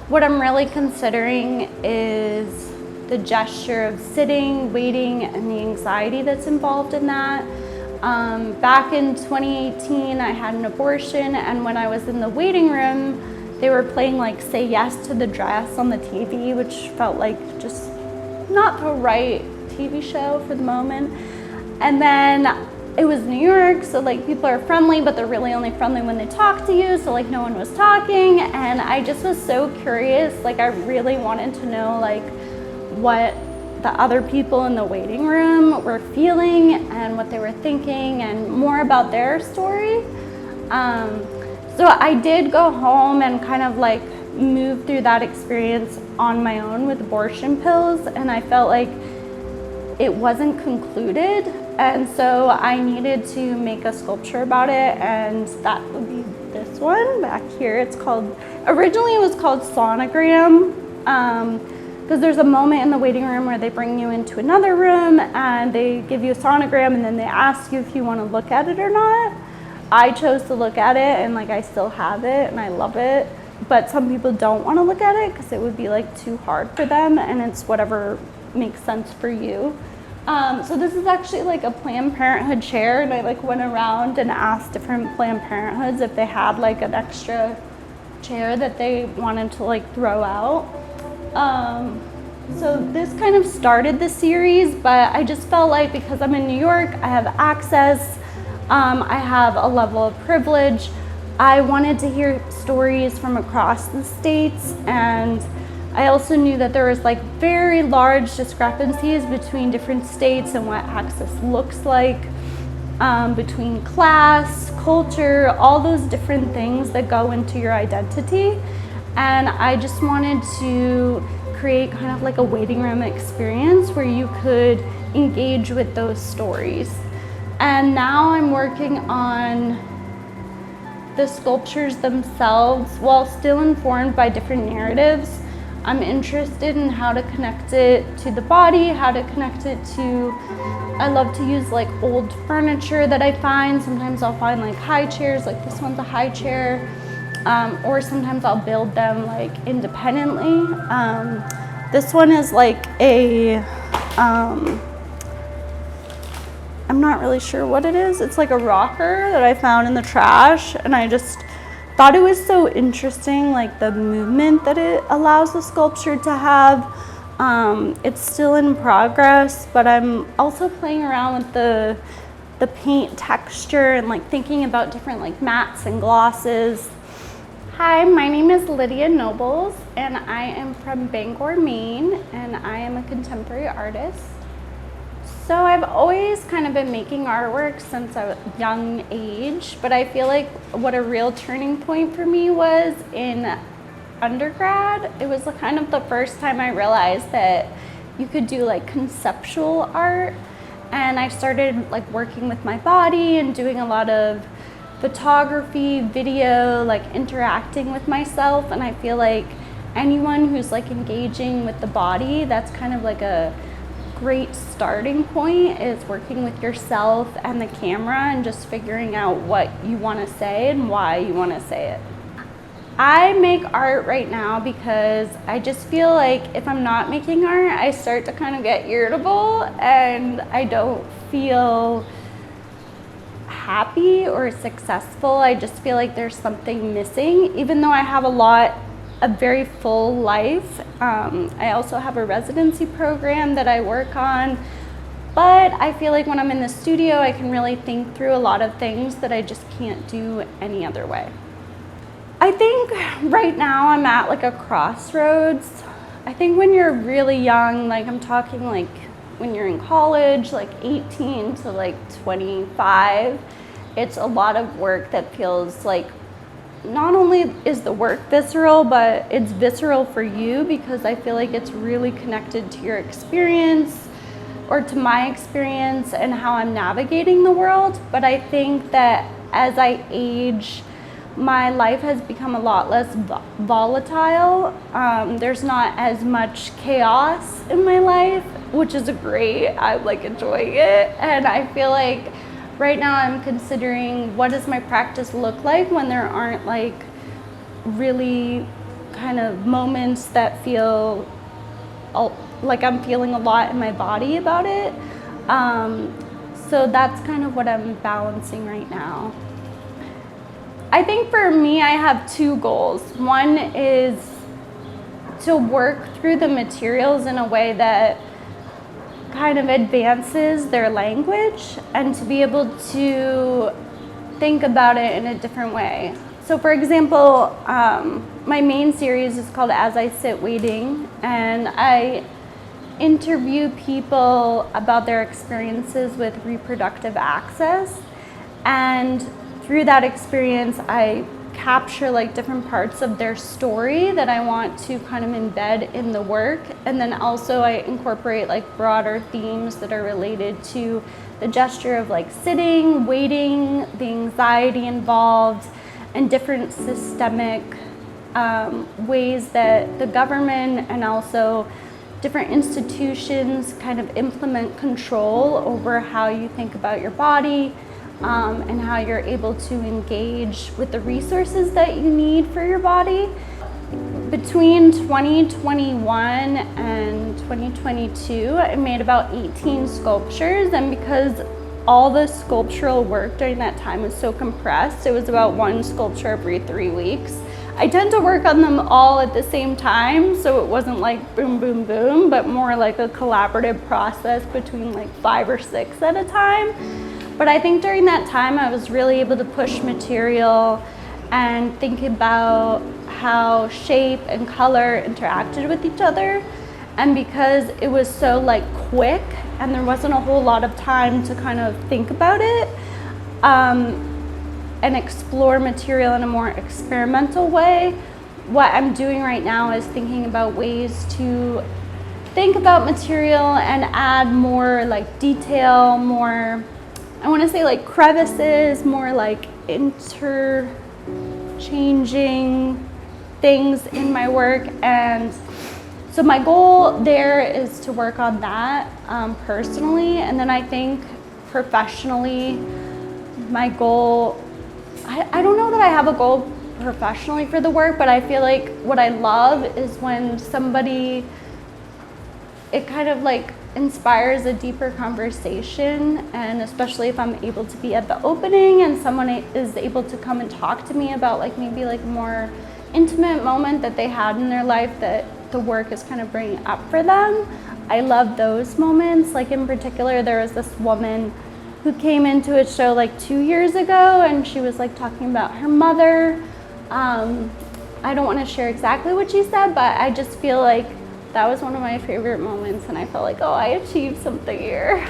What I'm really considering is the gesture of sitting, waiting, and the anxiety that's involved in that. Back in 2018, I had an abortion, and when I was in the waiting room, they were playing like Say Yes to the Dress on the TV, which felt like just not the right TV show for the moment. And then it was New York, so like people are friendly, but they're really only friendly when they talk to you, so like no one was talking, and I just was so curious. Like I really wanted to know like what the other people in the waiting room were feeling and what they were thinking and more about their story. So I did go home and kind of like move through that experience on my own with abortion pills, and I felt like it wasn't concluded, and so I needed to make a sculpture about it, and that would be this one back here. It's called, originally it was called Sonogram, because there's a moment in the waiting room where they bring you into another room and they give you a sonogram and then they ask you if you want to look at it or not. I chose to look at it, and like I still have it and I love it, but some people don't want to look at it because it would be like too hard for them, and it's whatever makes sense for you. So this is actually like a Planned Parenthood chair, and I like went around and asked different Planned Parenthoods if they had like an extra chair that they wanted to like throw out. So this kind of started the series, but I just felt like because I'm in New York, I have access, I have a level of privilege. I wanted to hear stories from across the states, and I also knew that there was like very large discrepancies between different states and what access looks like, between class, culture, all those different things that go into your identity. And I just wanted to create kind of like a waiting room experience where you could engage with those stories. And now I'm working on the sculptures themselves while still informed by different narratives. I'm interested in how to connect it to the body, how to connect it to, I love to use like old furniture that I find. Sometimes I'll find like high chairs, like this one's a high chair, or sometimes I'll build them like independently. This one is like a, I'm not really sure what it is. It's like a rocker that I found in the trash, and I just thought it was so interesting, like the movement that it allows the sculpture to have. It's still in progress, but I'm also playing around with the paint texture and like thinking about different like mattes and glosses. Hi, my name is Lydia Nobles, and I am from Bangor, Maine, and I am a contemporary artist. So I've always kind of been making artwork since a young age, but I feel like what a real turning point for me was in undergrad. It was kind of the first time I realized that you could do like conceptual art, and I started like working with my body and doing a lot of photography, video, like interacting with myself. And I feel like anyone who's like engaging with the body, that's kind of like a great starting point, is working with yourself and the camera and just figuring out what you want to say and why you want to say it. I make art right now because I just feel like if I'm not making art, I start to kind of get irritable and I don't feel happy or successful. I just feel like there's something missing, even though I have a very full life. I also have a residency program that I work on, but I feel like when I'm in the studio, I can really think through a lot of things that I just can't do any other way. I think right now I'm at like a crossroads. I think when you're really young, like I'm talking like when you're in college, like 18 to like 25, it's a lot of work that feels like not only is the work visceral, but it's visceral for you because I feel like it's really connected to your experience or to my experience and how I'm navigating the world. But I think that as I age, my life has become a lot less volatile. There's not as much chaos in my life, which is great. I'm like enjoying it. And I feel like right now I'm considering what does my practice look like when there aren't like really kind of moments that feel like I'm feeling a lot in my body about it. So that's kind of what I'm balancing right now. I think for me, I have two goals. One is to work through the materials in a way that kind of advances their language and to be able to think about it in a different way. So for example, my main series is called As I Sit Waiting, and I interview people about their experiences with reproductive access, and through that experience I capture like different parts of their story that I want to kind of embed in the work, and then also I incorporate like broader themes that are related to the gesture of like sitting, waiting, the anxiety involved, and different systemic ways that the government and also different institutions kind of implement control over how you think about your body, and how you're able to engage with the resources that you need for your body. Between 2021 and 2022, I made about 18 sculptures, and because all the sculptural work during that time was so compressed, it was about one sculpture every 3 weeks. I tend to work on them all at the same time, so it wasn't like boom, boom, boom, but more like a collaborative process between like 5 or 6 at a time. But I think during that time, I was really able to push material and think about how shape and color interacted with each other. And because it was so like quick and there wasn't a whole lot of time to kind of think about it, and explore material in a more experimental way, what I'm doing right now is thinking about ways to think about material and add more like detail, more, I want to say like crevices, more like interchanging things in my work. And so my goal there is to work on that personally, and then I think professionally my goal, I don't know that I have a goal professionally for the work, but I feel like what I love is when somebody, it kind of like inspires a deeper conversation, and especially if I'm able to be at the opening and someone is able to come and talk to me about like maybe like a more intimate moment that they had in their life that the work is kind of bringing up for them. I love those moments. Like in particular, there was this woman who came into a show like 2 years ago, and she was like talking about her mother. I don't want to share exactly what she said, but I just feel like that was one of my favorite moments, and I felt like, oh, I achieved something here.